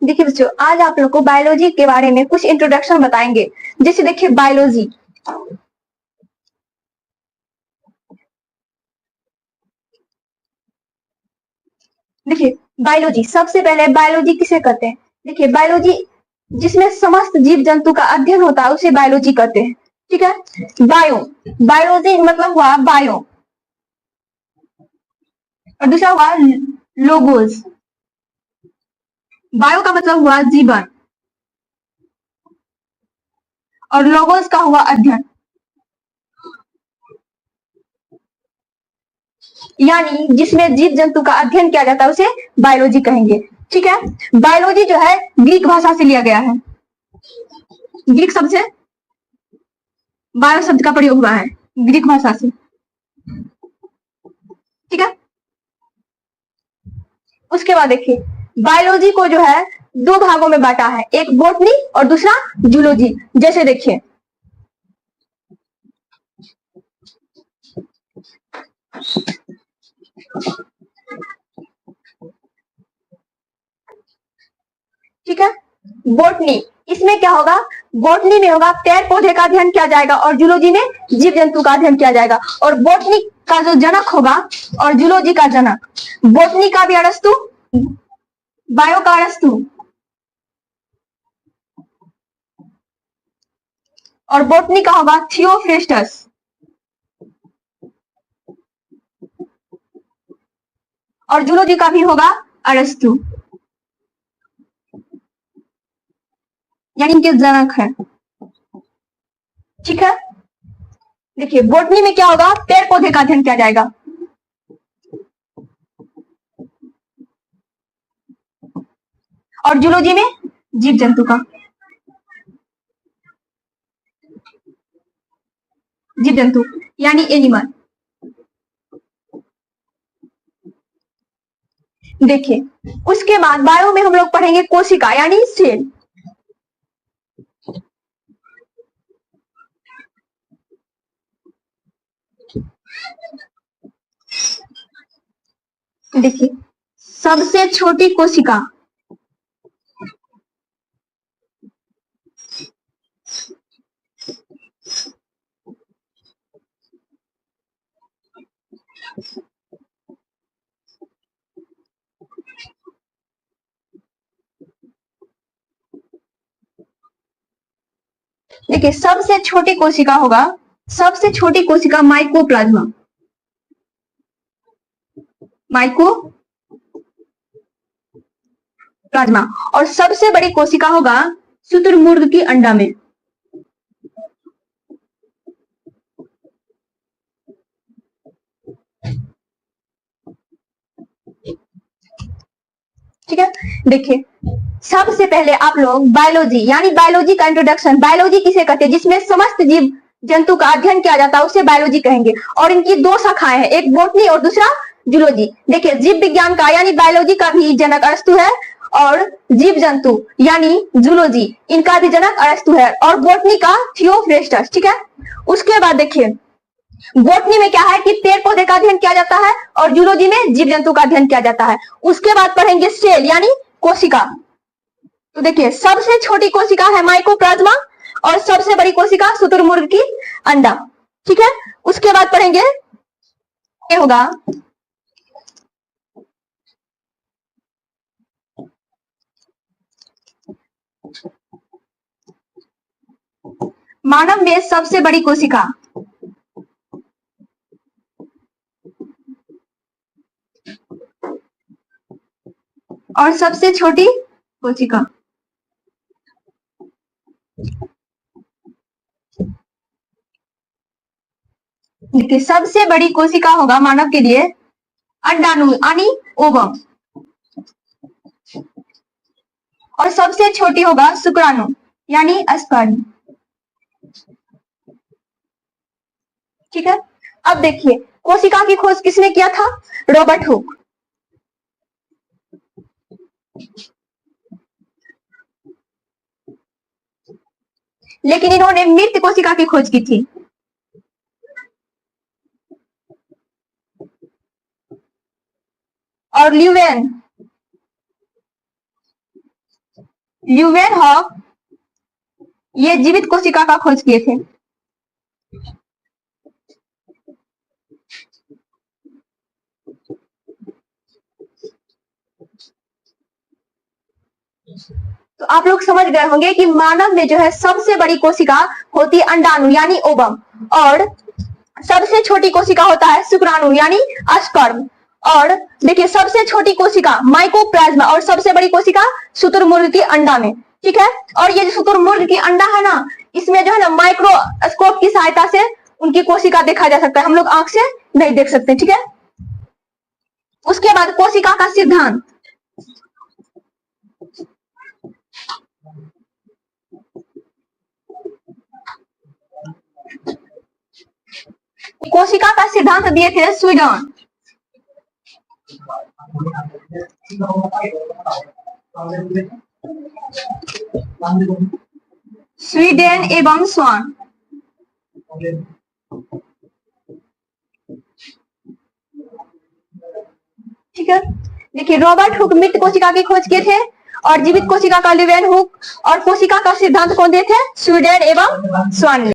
देखिए बच्चों, आज आप लोग को बायोलॉजी के बारे में कुछ इंट्रोडक्शन बताएंगे। जैसे देखिए बायोलॉजी, देखिए बायोलॉजी सबसे पहले बायोलॉजी किसे कहते हैं? देखिए बायोलॉजी जिसमें समस्त जीव जंतु का अध्ययन होता है उसे बायोलॉजी कहते हैं। ठीक है। बायो, बायोलॉजी मतलब हुआ बायो, और दूसरा हुआ लोगोस। बायो का मतलब हुआ जीवन और लोगोस का हुआ अध्ययन, यानी जिसमें जीव जंतु का अध्ययन किया जाता है उसे बायोलॉजी कहेंगे। ठीक है। बायोलॉजी जो है ग्रीक भाषा से लिया गया है। ग्रीक शब्द से बायो शब्द का प्रयोग हुआ है ग्रीक भाषा से। ठीक है। उसके बाद देखिए बायोलॉजी को जो है दो भागों में बांटा है, एक बोटनी और दूसरा जूलॉजी। जैसे देखिए ठीक है। बोटनी, इसमें क्या होगा? बोटनी में होगा पेड़ पौधे का अध्ययन किया जाएगा और जूलॉजी में जीव जंतु का अध्ययन किया जाएगा। और बोटनी का जो जनक होगा और जूलॉजी का जनक, बोटनी का भी अरस्तु, बायो का अरस्तु और बोटनी का होगा थियोफ्रेस्टस और जूलॉजी का भी होगा अरस्तु, यानी इनके जनक है। ठीक है। देखिए बोटनी में क्या होगा? पेड़ पौधे का अध्ययन किया जाएगा। और जूलॉजी में जीव जंतु का, जीव जंतु यानी एनिमल। देखिए उसके बाद बायो में हम लोग पढ़ेंगे कोशिका यानी सेल। देखिए सबसे छोटी कोशिका, देखिए सबसे छोटी कोशिका होगा, सबसे छोटी कोशिका माइकोप्लाज्मा, माइकोप्लाज्मा। और सबसे बड़ी कोशिका होगा शुतुरमुर्ग की अंडा में। ठीक है। देखिए सबसे पहले आप लोग बायोलॉजी यानी बायोलॉजी का इंट्रोडक्शन, बायोलॉजी किसे कहते हैं? जिसमें समस्त जीव जंतु का अध्ययन किया जाता है उसे बायोलॉजी कहेंगे। और इनकी दो शाखाएं हैं, एक बोटनी और दूसरा जूलॉजी। देखिए जीव विज्ञान का यानी बायोलॉजी का भी जनक अरस्तु है और जीव जंतु यानी जूलॉजी इनका भी जनक अरस्तु है और बोटनी का थियोफ्रेस्टस। ठीक है। उसके बाद देखिए बोटनी में क्या है कि पेड़ पौधे का अध्ययन किया जाता है और जूलॉजी में जीव जंतु का अध्ययन किया जाता है। उसके बाद पढ़ेंगे सेल यानी कोशिका। तो देखिए सबसे छोटी कोशिका है माइकोप्लाज्मा और सबसे बड़ी कोशिका शुतुरमुर्ग की अंडा। ठीक है। उसके बाद पढ़ेंगे क्या होगा? मानव में सबसे बड़ी कोशिका, और सबसे छोटी कोशिका। देखिए सबसे बड़ी कोशिका होगा मानव के लिए अंडाणु यानी ओवम, और सबसे छोटी होगा शुक्राणु यानी स्पर्म। ठीक है। अब देखिए कोशिका की खोज किसने किया था? Robert Hooke. लेकिन इन्होंने मृत कोशिका की खोज की थी। और ल्यूवेन ल्यूवेनहॉक ये जीवित कोशिका का खोज किए थे। तो आप लोग समझ गए होंगे कि मानव में जो है सबसे बड़ी कोशिका होती है अंडाणु यानी ओवम, और सबसे छोटी कोशिका होता है शुक्राणु यानी स्पर्म, और देखिए सबसे छोटी कोशिका माइकोप्लाज्मा और सबसे बड़ी कोशिका शुतुरमुर्ग की अंडा में। ठीक है, और ये जो शुतुरमुर्ग की अंडा है ना, इसमें जो है ना माइक्रोस्कोप की सहायता से उनकी कोशिका देखा जा सकता है, हम लोग आंख से नहीं देख सकते। ठीक है, उसके बाद कोशिका का सिद्धांत। कोशिका का सिद्धांत दिए थे स्वीडन, स्वीडन एवं स्वान। ठीक है, देखिए रॉबर्ट हुक मृत कोशिका की खोज किए थे, और जीवित कोशिका का ल्यूवेनहॉक, और कोशिका का सिद्धांत कौन दिए थे? स्वीडन एवं स्वान।